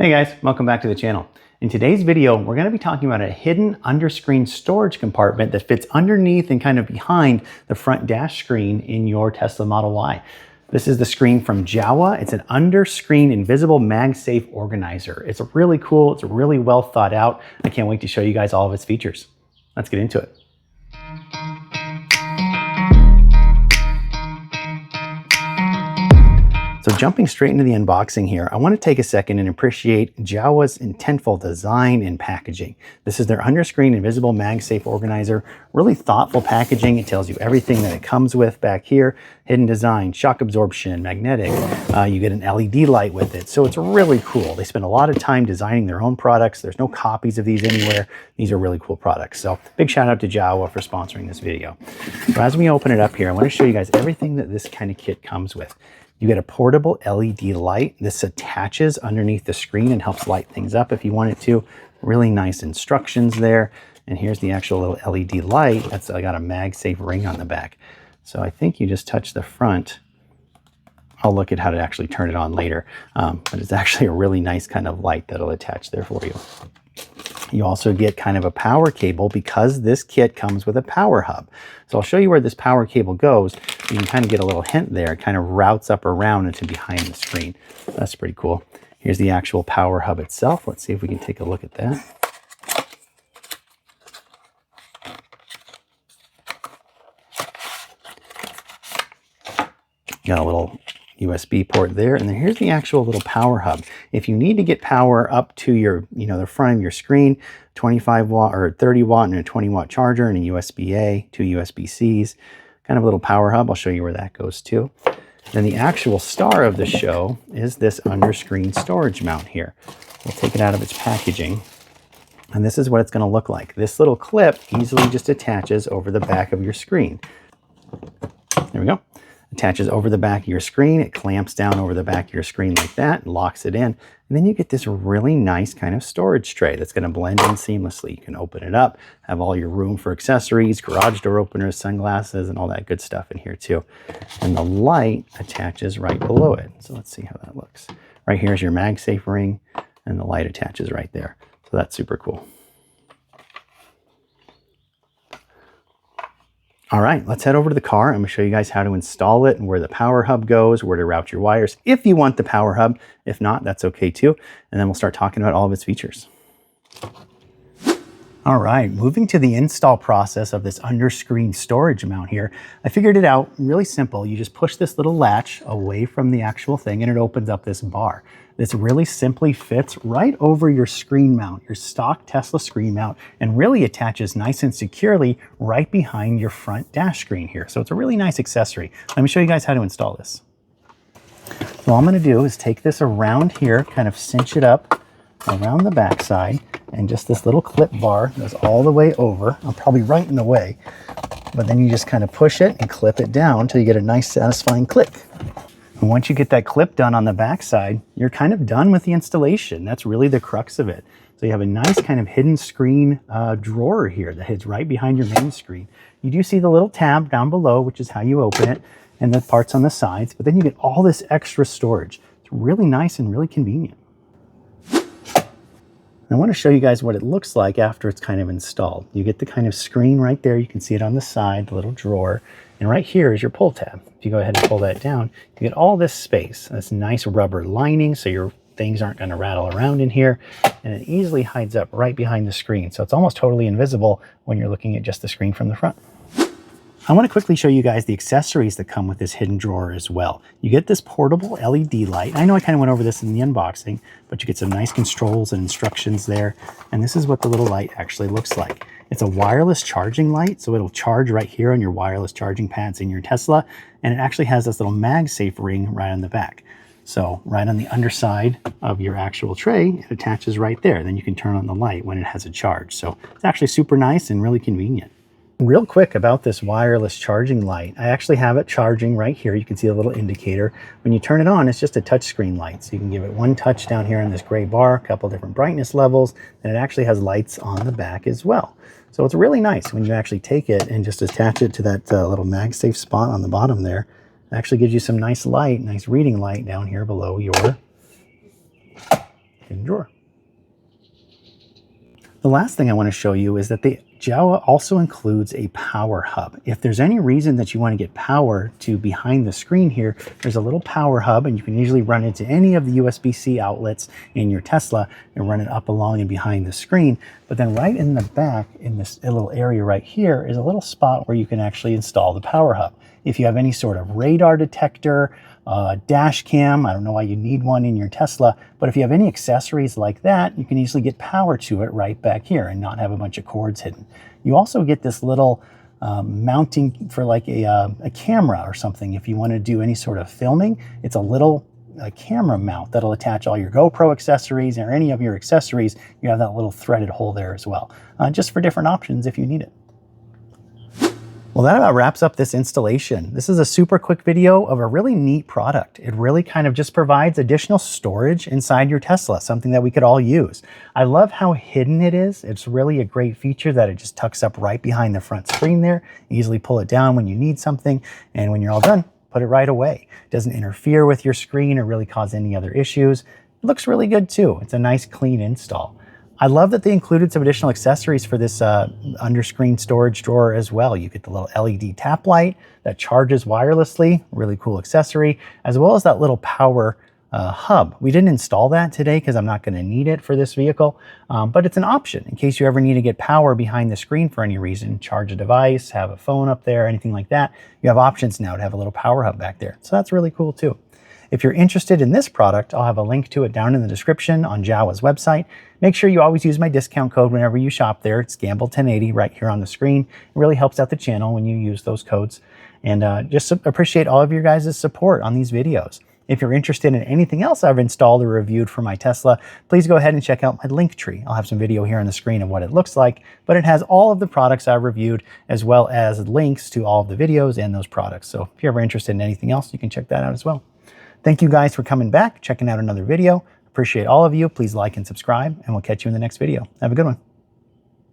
Hey guys, welcome back to the channel. In today's video, we're going to be talking about a hidden under-screen storage compartment that fits underneath and kind of behind the front dash screen in your Tesla Model Y. This is the screen from Jowua. It's an under-screen invisible MagSafe organizer. It's really cool. It's really well thought out. I can't wait to show you guys all of its features. Let's get into it. So jumping straight into the unboxing here, I want to take a second and appreciate Jowua's intentful design and packaging. This is their under-screen invisible MagSafe organizer. Really thoughtful packaging. It tells you everything that it comes with back here. Hidden design, shock absorption, magnetic. You get an LED light with it. So it's really cool. They spend a lot of time designing their own products. There's no copies of these anywhere. These are really cool products. So big shout out to Jowua for sponsoring this video. So as we open it up here, I want to show you guys everything that this kind of kit comes with. You get a portable LED light. This attaches underneath the screen and helps light things up if you want it to. Really nice instructions there. And here's the actual little LED light. That's got a MagSafe ring on the back. So I think you just touch the front. I'll look at how to actually turn it on later. But it's actually a really nice kind of light that'll attach there for you. You also get kind of a power cable because this kit comes with a power hub. So I'll show you where this power cable goes. You can kind of get a little hint there. It kind of routes up around into behind the screen. That's pretty cool. Here's the actual power hub itself. Let's see if we can take a look at that. Got a little USB port there, and then here's the actual little power hub. If you need to get power up to your, the front of your screen, 25 watt or 30 watt and a 20 watt charger and a USB-A, two USB-Cs, kind of a little power hub. I'll show you where that goes too. Then the actual star of the show is this under-screen storage mount here. We'll take it out of its packaging, and this is what it's going to look like. This little clip easily just attaches over the back of your screen. There we go. Attaches over the back of your screen. It clamps down over the back of your screen like that, locks it in, and then you get this really nice kind of storage tray that's going to blend in seamlessly. You can open it up, have all your room for accessories, garage door openers, sunglasses, and all that good stuff in here too. And the light attaches right below it. So let's see how that looks. Right here is your MagSafe ring, and the light attaches right there. So that's super cool. All right, let's head over to the car. I'm gonna show you guys how to install it and where the power hub goes, where to route your wires if you want the power hub. If not, that's okay too. And then we'll start talking about all of its features. All right, moving to the install process of this under-screen storage mount here. I figured it out really simple. You just push this little latch away from the actual thing and it opens up this bar. This really simply fits right over your screen mount, your stock Tesla screen mount, and really attaches nice and securely right behind your front dash screen here. So it's a really nice accessory. Let me show you guys how to install this. So all I'm going to do is take this around here, kind of cinch it up around the back side, and just this little clip bar goes all the way over. I'm probably right in the way, but then you just kind of push it and clip it down until you get a nice satisfying click. And once you get that clip done on the back side, you're kind of done with the installation. That's really the crux of it. So you have a nice kind of hidden screen drawer here that hits right behind your main screen. You do see the little tab down below, which is how you open it, and the parts on the sides, but then you get all this extra storage. It's really nice and really convenient. I want to show you guys what it looks like after it's kind of installed. You get the kind of screen right there. You can see it on the side, the little drawer. And right here is your pull tab. If you go ahead and pull that down, you get all this space. This nice rubber lining so your things aren't going to rattle around in here. And it easily hides up right behind the screen. So it's almost totally invisible when you're looking at just the screen from the front. I want to quickly show you guys the accessories that come with this hidden drawer as well. You get this portable LED light. I know I kind of went over this in the unboxing, but you get some nice controls and instructions there. And this is what the little light actually looks like. It's a wireless charging light, so it'll charge right here on your wireless charging pads in your Tesla. And it actually has this little MagSafe ring right on the back. So right on the underside of your actual tray, it attaches right there. Then you can turn on the light when it has a charge. So it's actually super nice and really convenient. Real quick about this wireless charging light, I actually have it charging right here. You can see a little indicator. When you turn it on, it's just a touchscreen light. So you can give it one touch down here on this gray bar, a couple different brightness levels, and it actually has lights on the back as well. So it's really nice when you actually take it and just attach it to that little MagSafe spot on the bottom there. It actually gives you some nice light, nice reading light down here below your hidden drawer. The last thing I want to show you is that the Jowua also includes a power hub. If there's any reason that you want to get power to behind the screen here, there's a little power hub, and you can usually run into any of the USB-C outlets in your Tesla and run it up along and behind the screen. But then right in the back, in this little area right here, is a little spot where you can actually install the power hub. If you have any sort of radar detector, dash cam, I don't know why you need one in your Tesla, but if you have any accessories like that, you can easily get power to it right back here and not have a bunch of cords hidden. You also get this little mounting for like a camera or something. If you want to do any sort of filming, it's a little camera mount that'll attach all your GoPro accessories or any of your accessories. You have that little threaded hole there as well, just for different options if you need it. Well, that about wraps up this installation. This is a super quick video of a really neat product. It really kind of just provides additional storage inside your Tesla, something that we could all use. I love how hidden it is. It's really a great feature that it just tucks up right behind the front screen there. Easily pull it down when you need something, and when you're all done, put it right away. It doesn't interfere with your screen or really cause any other issues. It looks really good too. It's a nice clean install. I love that they included some additional accessories for this Underscreen storage drawer as well. You get the little LED tap light that charges wirelessly, really cool accessory, as well as that little power hub. We didn't install that today because I'm not going to need it for this vehicle, but it's an option in case you ever need to get power behind the screen for any reason, charge a device, have a phone up there, anything like that. You have options now to have a little power hub back there. So that's really cool too. If you're interested in this product, I'll have a link to it down in the description on Jowua's website. Make sure you always use my discount code whenever you shop there. It's Gamble1080 right here on the screen. It really helps out the channel when you use those codes. And just appreciate all of your guys' support on these videos. If you're interested in anything else I've installed or reviewed for my Tesla, please go ahead and check out my link tree. I'll have some video here on the screen of what it looks like, but it has all of the products I've reviewed as well as links to all of the videos and those products. So if you're ever interested in anything else, you can check that out as well. Thank you guys for coming back, checking out another video. Appreciate all of you. Please like and subscribe, and we'll catch you in the next video. Have a good one.